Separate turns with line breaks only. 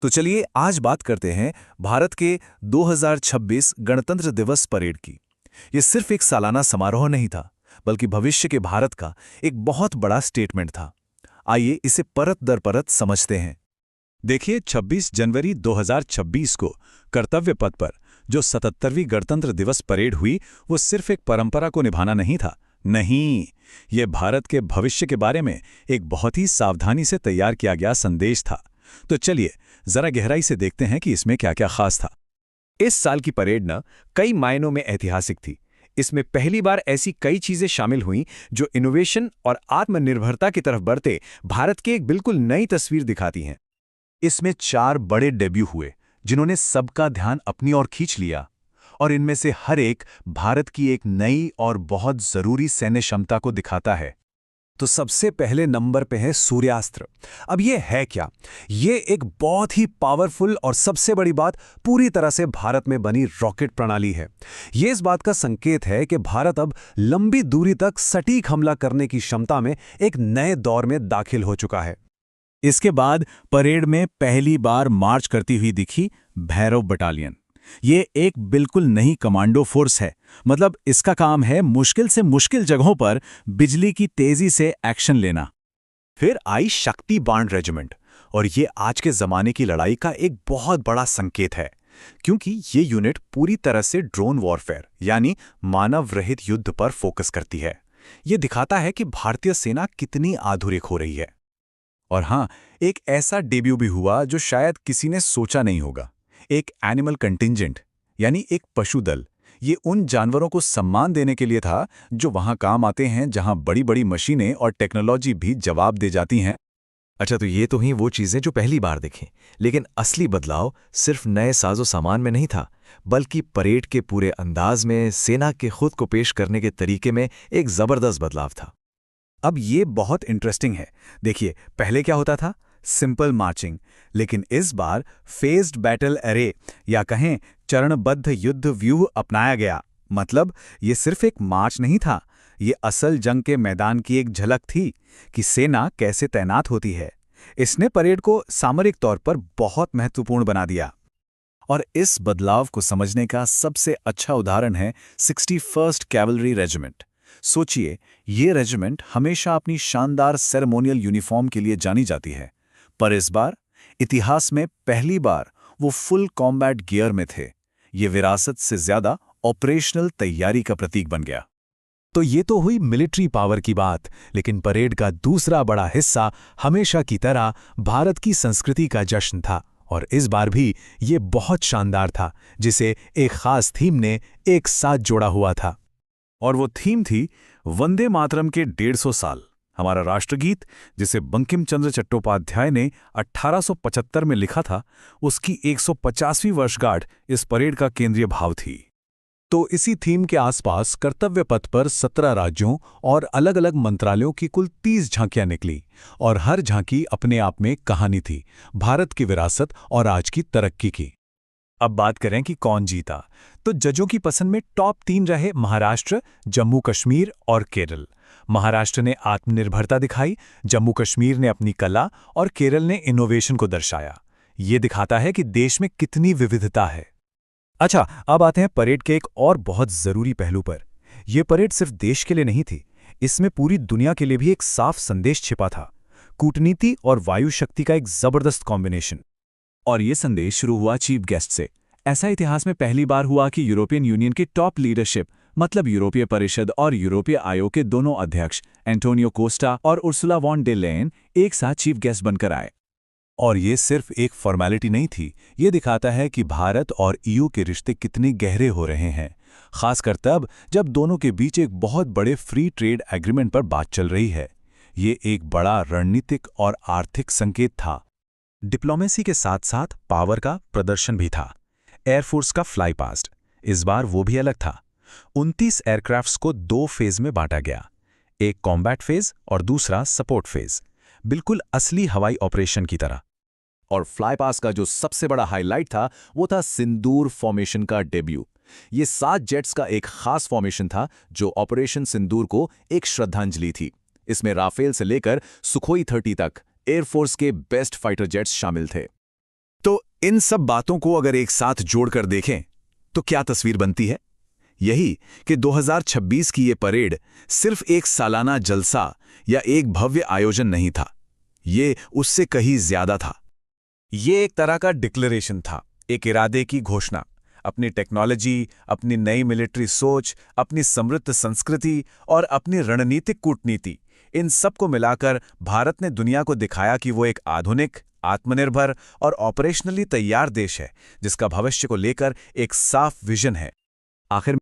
तो चलिए आज बात करते हैं भारत के 2026 गणतंत्र दिवस परेड की। ये सिर्फ एक सालाना समारोह नहीं था, बल्कि भविष्य के भारत का एक बहुत बड़ा स्टेटमेंट था। आइए इसे परत दर परत समझते हैं। देखिए, 26 जनवरी 2026 को कर्तव्य पथ पर जो 77वीं गणतंत्र दिवस परेड हुई, वो सिर्फ एक परंपरा को निभाना नहीं था। नहीं, ये भारत के भविष्य के बारे में एक बहुत ही सावधानी से तैयार किया गया संदेश था। तो चलिए जरा गहराई से देखते हैं कि इसमें क्या क्या खास था।
इस साल की परेड ना कई मायनों में ऐतिहासिक थी। इसमें पहली बार ऐसी कई चीजें शामिल हुईं जो इनोवेशन और आत्मनिर्भरता की तरफ बढ़ते भारत की एक बिल्कुल नई तस्वीर दिखाती हैं।
इसमें 4 बड़े डेब्यू हुए जिन्होंने सबका ध्यान अपनी ओर खींच लिया, और इनमें से हर एक भारत की एक नई और बहुत जरूरी सैन्य क्षमता को दिखाता है। तो सबसे पहले नंबर पे है सूर्यास्त्र। अब ये है क्या? ये एक बहुत ही पावरफुल और सबसे बड़ी बात, पूरी तरह से भारत में बनी रॉकेट प्रणाली है। ये इस बात का संकेत है कि भारत अब लंबी दूरी तक सटीक हमला करने की क्षमता में एक नए दौर में दाखिल हो चुका है। इसके बाद परेड में पहली बार मार्च करती हुई दिखी भैरव बटालियन। ये एक बिल्कुल नई कमांडो फोर्स है। मतलब इसका काम है मुश्किल से मुश्किल जगहों पर बिजली की तेजी से एक्शन लेना। फिर आई शक्ति बाण रेजिमेंट, और ये आज के जमाने की लड़ाई का एक बहुत बड़ा संकेत है, क्योंकि ये यूनिट पूरी तरह से ड्रोन वॉरफेयर यानी मानव रहित युद्ध पर फोकस करती है। ये दिखाता है कि भारतीय सेना कितनी आधुनिक हो रही है। और हाँ, एक ऐसा डेब्यू भी हुआ जो शायद किसी ने सोचा नहीं होगा। एक एनिमल कंटिंजेंट यानी एक पशु दल। ये उन जानवरों को सम्मान देने के लिए था जो वहां काम आते हैं, जहां बड़ी बड़ी मशीनें और टेक्नोलॉजी भी जवाब दे जाती हैं।
अच्छा, तो ये तो ही वो चीजें जो पहली बार दिखें, लेकिन असली बदलाव सिर्फ नए साजो सामान में नहीं था, बल्कि परेड के पूरे अंदाज में, सेना के खुद को पेश करने के तरीके में एक जबरदस्त बदलाव था।
अब ये बहुत इंटरेस्टिंग है। देखिए, पहले क्या होता था? सिंपल मार्चिंग, लेकिन इस बार फेज्ड बैटल एरे या कहें चरणबद्ध युद्ध व्यूह अपनाया गया। मतलब ये सिर्फ एक मार्च नहीं था, ये असल जंग के मैदान की एक झलक थी कि सेना कैसे तैनात होती है। इसने परेड को सामरिक तौर पर बहुत महत्वपूर्ण बना दिया। और इस बदलाव को समझने का सबसे अच्छा उदाहरण है 61st कैवलरी रेजिमेंट। सोचिए, ये रेजिमेंट हमेशा अपनी शानदार सेरेमोनियल यूनिफॉर्म के लिए जानी जाती है, पर इस बार इतिहास में पहली बार वो फुल कॉम्बैट गियर में थे। ये विरासत से ज्यादा ऑपरेशनल तैयारी का प्रतीक बन गया। तो ये तो हुई मिलिट्री पावर की बात, लेकिन परेड का दूसरा बड़ा हिस्सा हमेशा की तरह भारत की संस्कृति का जश्न था। और इस बार भी ये बहुत शानदार था, जिसे एक खास थीम ने एक साथ जोड़ा हुआ था। और वो थीम थी वंदे मातरम के 150 साल। हमारा राष्ट्रगीत, जिसे बंकिम चंद्र चट्टोपाध्याय ने 1875 में लिखा था, उसकी 150वीं वर्षगांठ इस परेड का केंद्रीय भाव थी। तो इसी थीम के आसपास कर्तव्य पथ पर 17 राज्यों और अलग अलग मंत्रालयों की कुल 30 झांकियां निकली, और हर झांकी अपने आप में कहानी थी, भारत की विरासत और आज की तरक्की की। अब बात करें कि कौन जीता, तो जजों की पसंद में टॉप 3 रहे महाराष्ट्र, जम्मू कश्मीर और केरल। महाराष्ट्र ने आत्मनिर्भरता दिखाई, जम्मू कश्मीर ने अपनी कला और केरल ने इनोवेशन को दर्शाया। ये दिखाता है कि देश में कितनी विविधता है। अच्छा, अब आते हैं परेड के एक और बहुत जरूरी पहलू पर। यह परेड सिर्फ देश के लिए नहीं थी, इसमें पूरी दुनिया के लिए भी एक साफ संदेश छिपा था। कूटनीति और वायु शक्ति का एक जबरदस्त कॉम्बिनेशन। और ये संदेश शुरू हुआ चीफ गेस्ट से। ऐसा इतिहास में पहली बार हुआ कि यूरोपियन यूनियन की टॉप लीडरशिप, मतलब यूरोपीय परिषद और यूरोपीय आयोग के दोनों अध्यक्ष एंटोनियो कोस्टा और उर्सुला वॉन डे लेयन एक साथ चीफ गेस्ट बनकर आए। और ये सिर्फ एक फॉर्मेलिटी नहीं थी, ये दिखाता है कि भारत और ईयू के रिश्ते कितने गहरे हो रहे हैं, खासकर तब जब दोनों के बीच एक बहुत बड़े फ्री ट्रेड एग्रीमेंट पर बात चल रही है। ये एक बड़ा रणनीतिक और आर्थिक संकेत था। डिप्लोमेसी के साथ साथ पावर का प्रदर्शन भी था। एयरफोर्स का फ्लाई पास्ट इस बार वो भी अलग था। 29 एयरक्राफ्ट्स को 2 फेज में बांटा गया, एक कॉम्बैट फेज और दूसरा सपोर्ट फेज, बिल्कुल असली हवाई ऑपरेशन की तरह। और फ्लाई पास्ट का जो सबसे बड़ा हाईलाइट था, वो था सिंदूर फॉर्मेशन का डेब्यू। ये 7 जेट्स का एक खास फॉर्मेशन था जो ऑपरेशन सिंदूर को एक श्रद्धांजलि थी। इसमें राफेल से लेकर सुखोई 30 तक एयरफोर्स के बेस्ट फाइटर जेट्स शामिल थे। तो इन सब बातों को अगर एक साथ जोड़कर देखें तो क्या तस्वीर बनती है? यही कि 2026 की ये परेड सिर्फ एक सालाना जलसा या एक भव्य आयोजन नहीं था, ये उससे कहीं ज्यादा था। ये एक तरह का डिक्लेरेशन था, एक इरादे की घोषणा। अपनी टेक्नोलॉजी, अपनी नई मिलिट्री सोच, अपनी समृद्ध संस्कृति और अपनी रणनीतिक कूटनीति, इन सब को मिलाकर भारत ने दुनिया को दिखाया कि वो एक आधुनिक, आत्मनिर्भर और ऑपरेशनली तैयार देश है, जिसका भविष्य को लेकर एक साफ विजन है।
आखिर